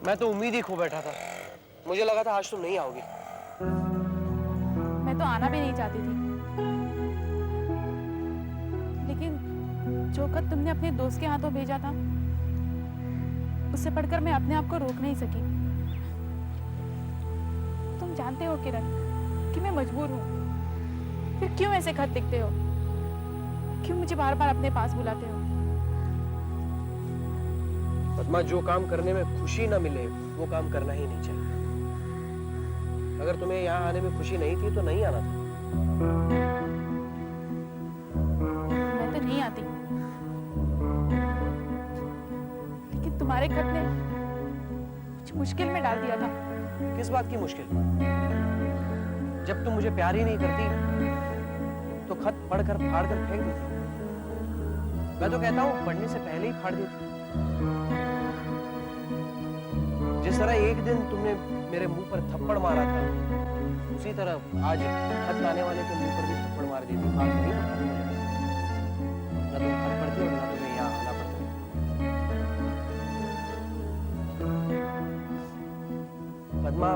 मैं तो उम्मीद ही खो बैठा था। मुझे लगा था आज तुम नहीं आओगी। मैं तो आना भी नहीं चाहती थी, लेकिन जो खत तुमने अपने दोस्त के हाथों भेजा था, उसे पढ़कर मैं अपने आप को रोक नहीं सकी। तुम जानते हो किरण कि मैं मजबूर हूँ, फिर क्यों ऐसे खत लिखते हो? क्यों मुझे बार बार अपने पास बुलाते हो? पद्मा, जो काम करने में खुशी ना मिले वो काम करना ही नहीं चाहिए। अगर तुम्हें यहाँ आने में खुशी नहीं थी तो नहीं आना था। मैं तो नहीं आती, लेकिन तुम्हारे खत ने मुझे मुश्किल में डाल दिया था। किस बात की मुश्किल? जब तुम मुझे प्यार ही नहीं करती तो खत पढ़कर फाड़ कर फेंक देती। मैं तो कहता हूँ पढ़ने से पहले ही फाड़ देती। जिस तरह एक दिन तुमने मेरे मुंह पर थप्पड़ मारा था, उसी तरह आज खत लाने वाले के मुंह पर भी थप्पड़ मार देती। बात नहीं पड़ती मुझे। ना तुम खत पढ़ती और ना तुम्हें यहाँ आना पड़ता। पद्मा,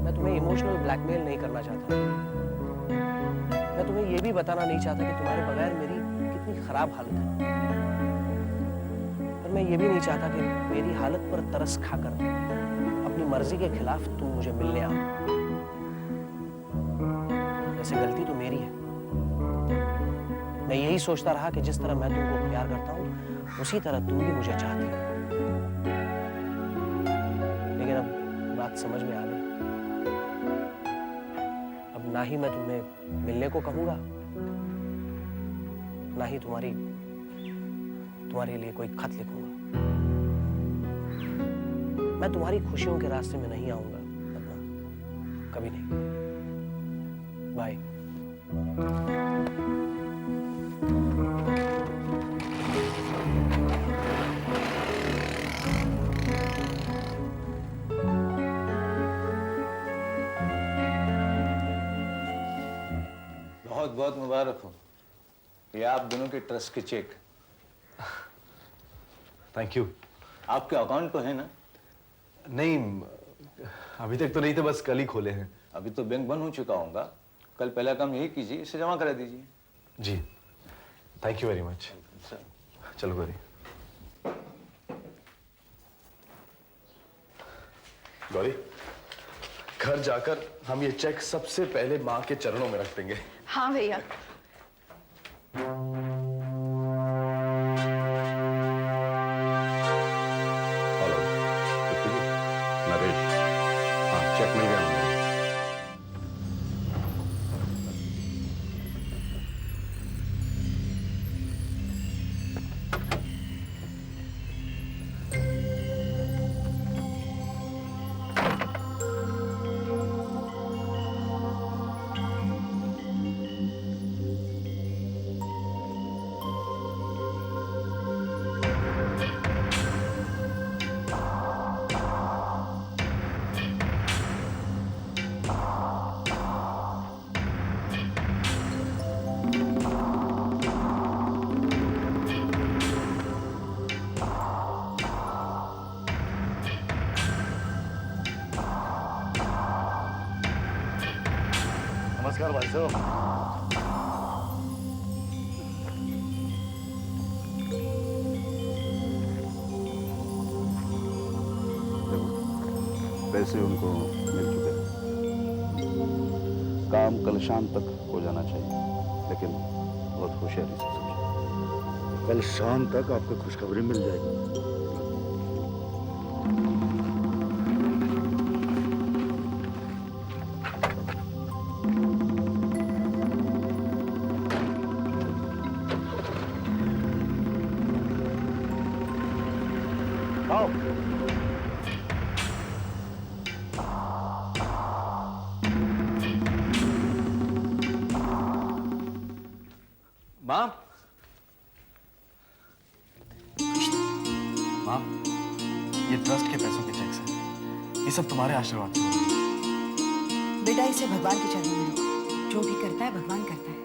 मैं तुम्हें इमोशनल ब्लैकमेल नहीं करना चाहता। मैं तुम्हें यह भी बताना नहीं चाहता कि तुम्हारे बगैर मेरी कितनी खराब हालत है। मैं ये भी नहीं चाहता कि मेरी हालत पर तरस खाकर अपनी मर्जी के खिलाफ तुम मुझे मिलने आओ। वैसे गलती तो मेरी है। मैं यही सोचता रहा कि जिस तरह मैं तुमको प्यार करता हूं उसी तरह तुम भी मुझे चाहती हो। लेकिन अब बात समझ में आ गई। अब ना ही मैं तुम्हें मिलने को कहूंगा, ना ही तुम्हारे लिए कोई खत लिखूंगा। मैं तुम्हारी खुशियों के रास्ते में नहीं आऊंगा पद्मा, कभी नहीं। बाय। बहुत बहुत मुबारक हो। ये आप दोनों के ट्रस्ट के चेक। Thank you. आपके अकाउंट तो है ना? नहीं, अभी तक तो नहीं थे, बस कल ही खोले हैं। अभी तो बैंक बंद हो चुका होगा। कल पहला काम यही कीजिए, इसे जमा करा दीजिए। जी, थैंक यू वेरी मच। चलो गौरी। गौरी, घर जाकर हम ये चेक सबसे पहले माँ के चरणों में रख देंगे। हाँ भैया। नरेश, हाँ, चेक मिल गया मुझे। नमस्कार भाई साहब। पैसे उनको मिल चुके हैं। काम कल शाम तक हो जाना चाहिए, लेकिन बहुत होशियारी से समझे। कल शाम तक आपको खुशखबरी मिल जाएगी। आओ। माँ, माँ, ये ट्रस्ट के पैसों के चेक्स हैं। ये सब तुम्हारे आशीर्वाद से हुआ है। बेटा, इसे भगवान के चरणों में रखो। जो भी करता है भगवान करता है।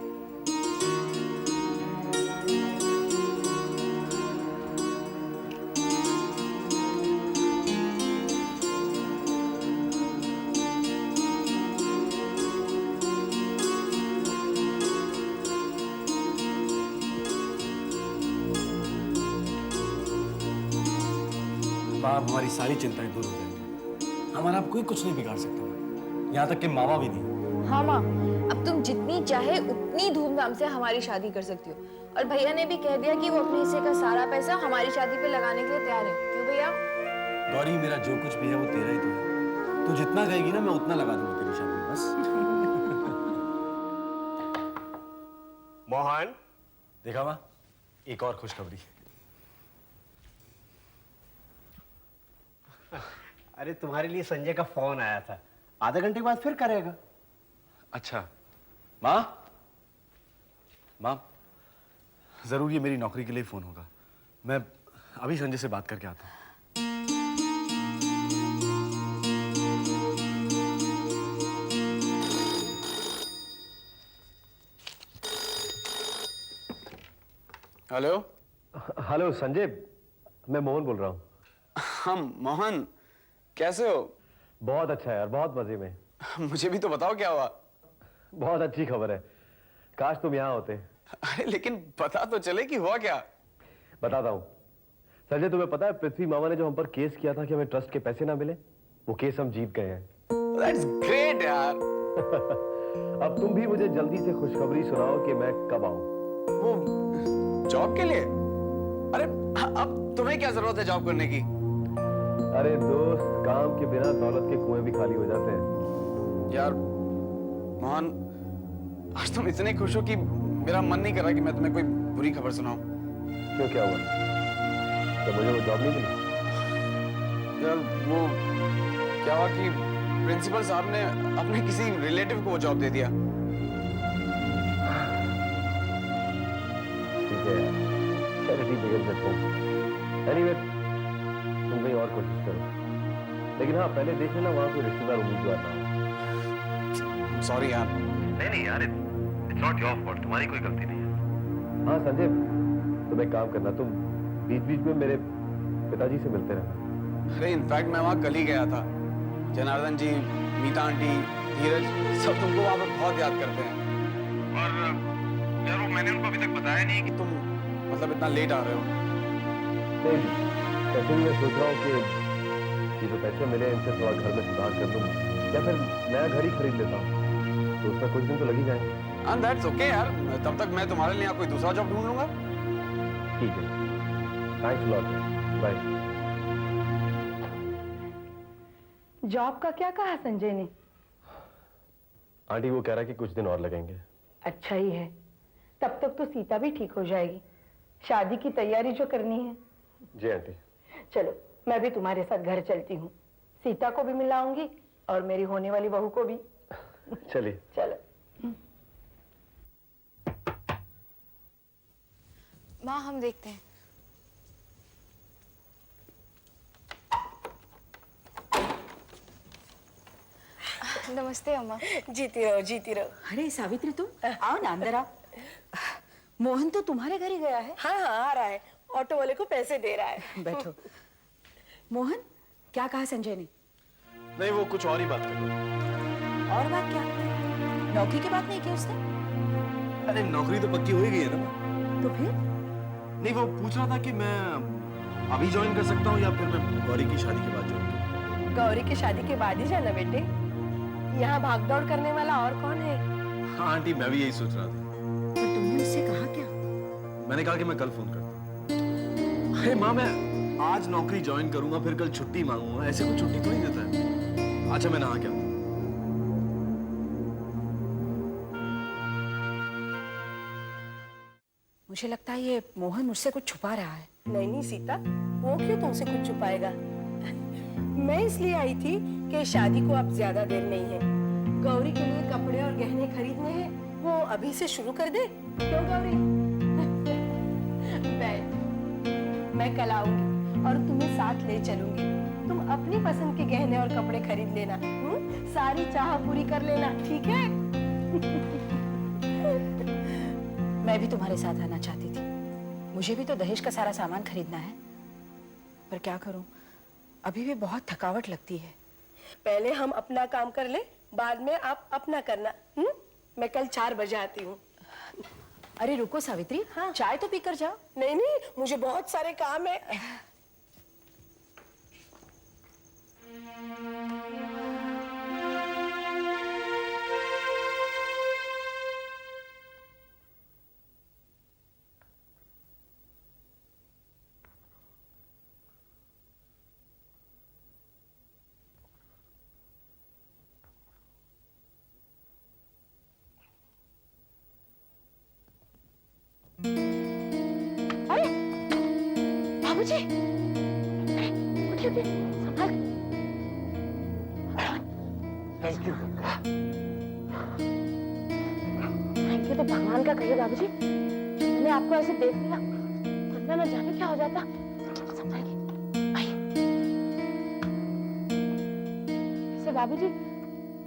माँ अब हमारी सारी चिंताएं दूर हो जाएंगी। हमारा अब कोई कुछ नहीं बिगाड़ सकता, यहाँ तक कि मामा भी नहीं। हाँ माँ, अब तुम जितनी चाहे उतनी धूमधाम से हमारी शादी कर सकती हो। और भैया ने भी कह दिया कि वो अपने हिस्से का सारा पैसा हमारी शादी पे लगाने के लिए तैयार है। क्यों भैया? गौरी, मेरा जो कुछ भी है वो तेरा ही तो है। तू जितना कहेगी ना मैं उतना लगा दूंगा तेरी शादी में, बस। मोहन, देखा माँ, एक और खुशखबरी। अरे तुम्हारे लिए संजय का फोन आया था, आधे घंटे के बाद फिर करेगा। अच्छा माँ, माँ जरूर ये मेरी नौकरी के लिए फोन होगा। मैं अभी संजय से बात करके आता हूँ। हेलो। हेलो संजय, मैं मोहन बोल रहा हूँ। हम मोहन, कैसे हो? बहुत अच्छा है यार, बहुत मजे में। मुझे भी तो बताओ क्या हुआ। बहुत अच्छी खबर है, काश तुम यहाँ होते। अरे लेकिन पता तो चले कि हुआ क्या। बताता हूँ संजय, तुम्हें पता है पृथ्वी मामा ने जो हम पर केस किया था कि हमें ट्रस्ट के पैसे ना मिले, वो केस हम जीत गए हैं। That's great यार। अब तुम भी मुझे जल्दी से खुशखबरी सुनाओ कि मैं कब आऊं। वो जॉब के लिए? अरे अब तुम्हें क्या जरूरत है जॉब करने की? अरे दोस्त, काम के बिना दौलत के कुएं भी खाली हो जाते हैं। यार मोहन, आज तुम इतने खुश हो कि मेरा मन नहीं कर रहा कि मैं तुम्हें कोई बुरी खबर सुनाऊं। क्यों, क्या हुआ? तो मुझे वो जॉब नहीं मिली? यार वो क्या हुआ कि प्रिंसिपल साहब ने अपने किसी रिलेटिव को वो जॉब दे दिया। ठीक है यार, charity begin with home. Anyway, तुम कहीं और कोशिश करो, लेकिन हाँ पहले देख लेना वहां कोई रिश्तेदार उम्मीदवार ना हो। सॉरी यार। नहीं यार, इट्स नॉट योर फॉल्ट, तुम्हारी कोई गलती नहीं है। हाँ संजय, तुम एक काम करना, तुम बीच बीच में मेरे पिताजी से मिलते रहना। अरे इनफैक्ट मैं वहाँ कल ही गया था। जनार्दन जी, मीता आंटी, धीरज, सब तुमको वहाँ पर बहुत याद करते हैं। और यार वो मैंने उनको अभी तक बताया नहीं कि तुम मतलब इतना लेट आ रहे हो। नहीं, कैसे भी मैं सोच रहा हूँ कि ये जो पैसे मिले इनसे थोड़ा घर में सुधार कर दूँ, या फिर नया घर ही खरीद लेता हूँ, तो उसमें कुछ दिन तो लग ही जाए। And that's okay यार, तब तक मैं तुम्हारे लिए यहाँ कोई दूसरा जॉब ढूंढ लूंगा। ठीक है, थैंक्स लॉट, बाय। जॉब का क्या कहा संजय ने? आंटी वो कह रहा है कि कुछ दिन और लगेंगे। अच्छा ही है, तब तक तो सीता भी ठीक हो जाएगी। शादी की तैयारी जो करनी है। जी आंटी। चलो मैं भी तुम्हारे साथ घर चलती हूँ, सीता को भी मिलाऊंगी और मेरी होने वाली बहू को भी। चलिए। चलो। माँ हम देखते हैं। नमस्ते अम्मा। जीती रहो, जीती रहो। अरे सावित्री, तुम आओ ना, अंदर आओ। मोहन तो तुम्हारे घर ही गया है। हाँ हाँ, आ रहा है, ऑटो वाले को पैसे दे रहा है। बैठो। मोहन, क्या कहा संजय ने? नहीं, वो कुछ और ही बात कर रहा था। और बात क्या? नौकरी की बात नहीं की उसने? अरे नौकरी तो पक्की हो ही गई है ना। तो फिर? नहीं, वो पूछ रहा था कि मैं अभी ज्वाइन कर सकता हूँ या फिर मैं गौरी की शादी के बाद ज्वाइन करूँ। गौरी की शादी के बाद ही जाना बेटे, यहाँ भागदौड़ करने वाला और कौन है? हाँ आंटी, मैं भी यही सोच रहा था। तो तुमने उससे कहा क्या? मैंने कहा कि मैं कल फोन करता हूँ। अरे माँ, मैं आज नौकरी ज्वाइन करूंगा फिर कल छुट्टी मांगूंगा, ऐसे कोई छुट्टी थोड़ी देता है। अच्छा मैं नहा क्या? मुझे लगता है ये मोहन मुझसे कुछ छुपा रहा है। नहीं नहीं सीता, वो क्यों तुमसे कुछ छुपाएगा? मैं इसलिए आई थी कि शादी को अब ज्यादा देर नहीं है, गौरी के लिए कपड़े और गहने खरीदने हैं, वो अभी से शुरू कर दे। क्यों गौरी? बैठ, मैं कल आऊंगी और तुम्हें साथ ले चलूंगी। तुम अपनी पसंद के गहने और कपड़े खरीद लेना, सारी चाह पूरी कर लेना, ठीक है? मैं भी तुम्हारे साथ आना चाहती थी, मुझे भी तो दहेज का सारा सामान खरीदना है, पर क्या करूं, अभी भी बहुत थकावट लगती है। पहले हम अपना काम कर ले, बाद में आप अपना करना। मैं कल 4 बजे आती हूँ। अरे रुको सावित्री, हाँ। चाय तो पीकर जाओ। नहीं नहीं, मुझे बहुत सारे काम है। बाबूजी, उठिए उठिए, संभाल। Thank you Ganga. Thank you तो भगवान का कहिए बाबूजी। मैंने आपको ऐसे देख लिया, वरना न जाने क्या हो जाता। संभालिए, आइए। वैसे बाबूजी,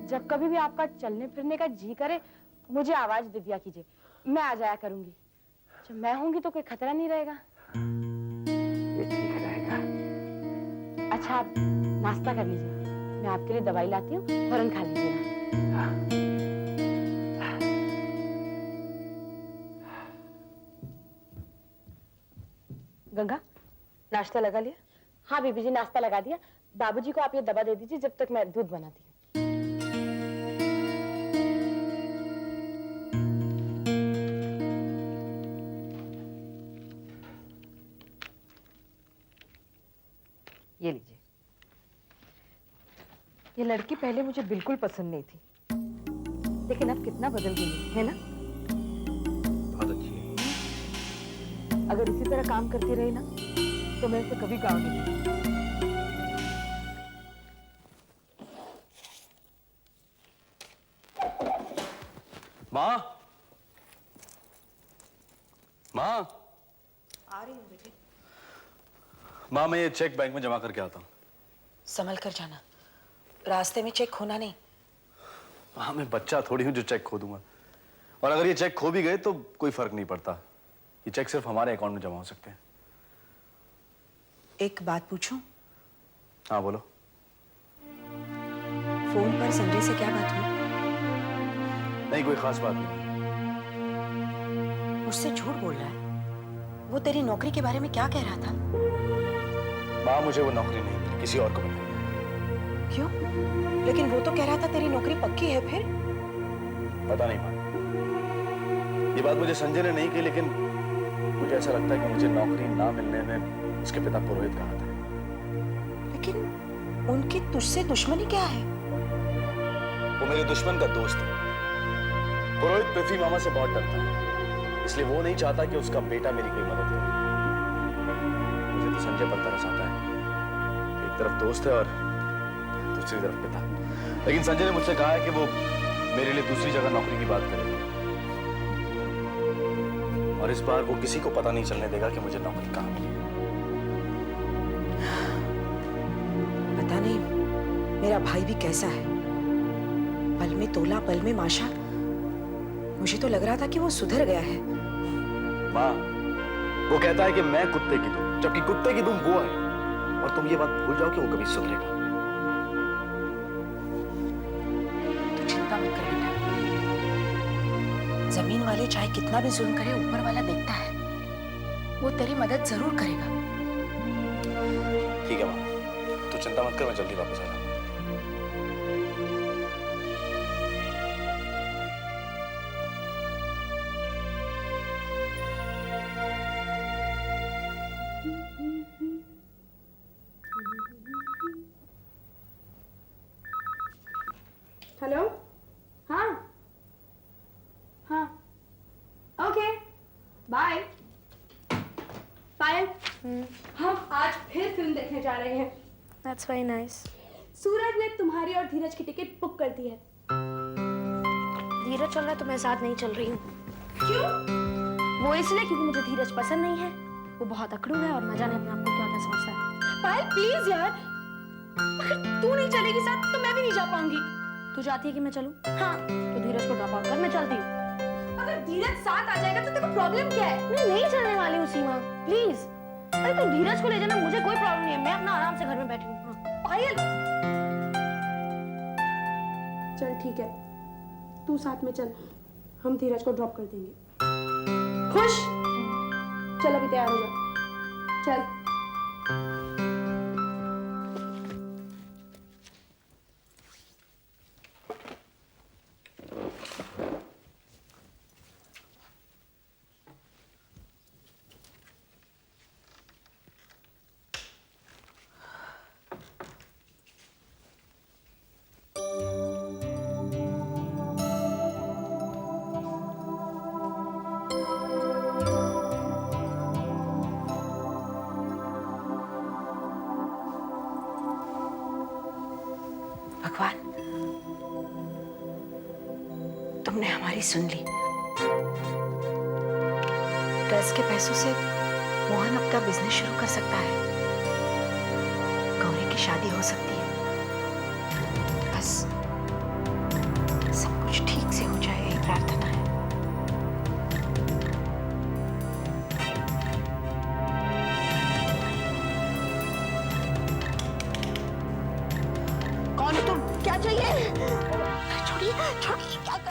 जब कभी भी आपका चलने फिरने का जी करे, मुझे आवाज दे दिया कीजिए, मैं आ जाया करूंगी। जब मैं होंगी तो कोई खतरा नहीं रहेगा। ये ठीक रहेगा। अच्छा, आप नाश्ता कर लीजिए, मैं आपके लिए दवाई लाती हूँ, फौरन खा लीजिएगा। गंगा, नाश्ता लगा लिया? हाँ बीबी जी, नाश्ता लगा दिया। बाबूजी को आप ये दवा दे दीजिए जब तक मैं दूध बनाती हूँ। ये लीजिए। ये लड़की पहले मुझे बिल्कुल पसंद नहीं थी, लेकिन अब कितना बदल गई है ना? बहुत अच्छी है। अगर इसी तरह काम करती रही ना, तो मैं इसे कभी गाँव नहीं दूंगी। माँ, माँ, आ रही हूँ बेटे। माँ मैं ये चेक बैंक में जमा करके आता हूँ। संभल कर जाना, रास्ते में चेक खोना नहीं। हाँ, मैं बच्चा थोड़ी हूँ जो चेक खो दूंगा। और अगर ये चेक खो भी गए तो कोई फर्क नहीं पड़ता। ये चेक सिर्फ हमारे अकाउंट में जमा हो सकते हैं। एक बात पूछूं? हाँ बोलो। फोन पर संजय से क्या बात हुई? नहीं, कोई खास बात नहीं। मुझसे झूठ बोल रहा है। वो तेरी नौकरी के बारे में क्या कह रहा था? माँ, मुझे वो नौकरी नहीं मिली, किसी और को मिली। क्यों? लेकिन वो तो कह रहा था तेरी नौकरी पक्की है। फिर पता नहीं माँ, ये बात मुझे संजय ने नहीं की, लेकिन मुझे ऐसा लगता है कि मुझे नौकरी ना मिलने में उसके पिता पुरोहित का हाथ है। लेकिन उनकी तुझसे दुश्मनी क्या है? वो मेरे दुश्मन का दोस्त है। पुरोहित पृथ्वी मामा से बहुत डरता है, इसलिए वो नहीं चाहता कि उसका बेटा मेरी कोई मदद करे। मुझे तो संजय पर तरस आता है। एक तरफ दोस्त है और दूसरी तरफ पिता। लेकिन संजय ने मुझसे कहा है कि वो मेरे लिए दूसरी जगह नौकरी की बात करेगा, और इस बार वो किसी को पता नहीं चलने देगा कि मुझे नौकरी कहाँ मिली। पता नहीं मेरा भाई भी कैसा है, पल में तोला पल में माशा। मुझे तो लग रहा था कि वो सुधर गया है। माँ, वो कहता है कि मैं कुत्ते की दूं, जबकि कुत्ते की दूं वो है। और तुम ये बात भूल जाओ कि वो कभी सुधरेगा। तो चिंता मत कर बेटा, जमीन वाले चाहे कितना भी जुल्म करे, ऊपर वाला देखता है, वो तेरी मदद जरूर करेगा। ठीक है माँ, तू चिंता मत कर, मैं जल्दी वापस आ जाऊंगा। हेलो, हाँ हाँ, ओके, बाय। पायल, हम आज फिर फिल्म देखने जा रहे हैं। That's very nice. सूरज ने तुम्हारी और धीरज की टिकट बुक कर दी है। धीरज चल रहा है तो मैं साथ नहीं चल रही हूँ। क्यों? वो इसलिए क्योंकि मुझे धीरज पसंद नहीं है। वो बहुत अकड़ू है और न जाने अपने आप को क्या क्या समझता है। पायल प्लीज यार, अगर तू नहीं चलेगी साथ तो मैं भी नहीं जा पाऊंगी। तू चाहती है कि मैं चलूं? हाँ। तो धीरज को ड्रॉप आउट कर, मैं चलती हूँ। अगर धीरज साथ आ जाएगा तो तेरे को प्रॉब्लम क्या है? मैं नहीं चलने वाली हूँ सीमा, प्लीज। अरे तू धीरज को ले जाना, मुझे कोई प्रॉब्लम नहीं है। मैं अपना आराम से घर में बैठी हूँ। हाँ। पायल, चल ठीक है, तू साथ में चल, हम धीरज को ड्रॉप कर देंगे। खुश? चल अभी तैयार हो जा, चल। तुमने हमारी सुन ली। ड्रेस के पैसों से मोहन अपना बिजनेस शुरू कर सकता है, गौरी की शादी हो सकती है। बस सब कुछ ठीक से हो जाए, यही प्रार्थना है। कौन तुम? क्या चाहिए? छोड़िए छोड़िए, क्या कर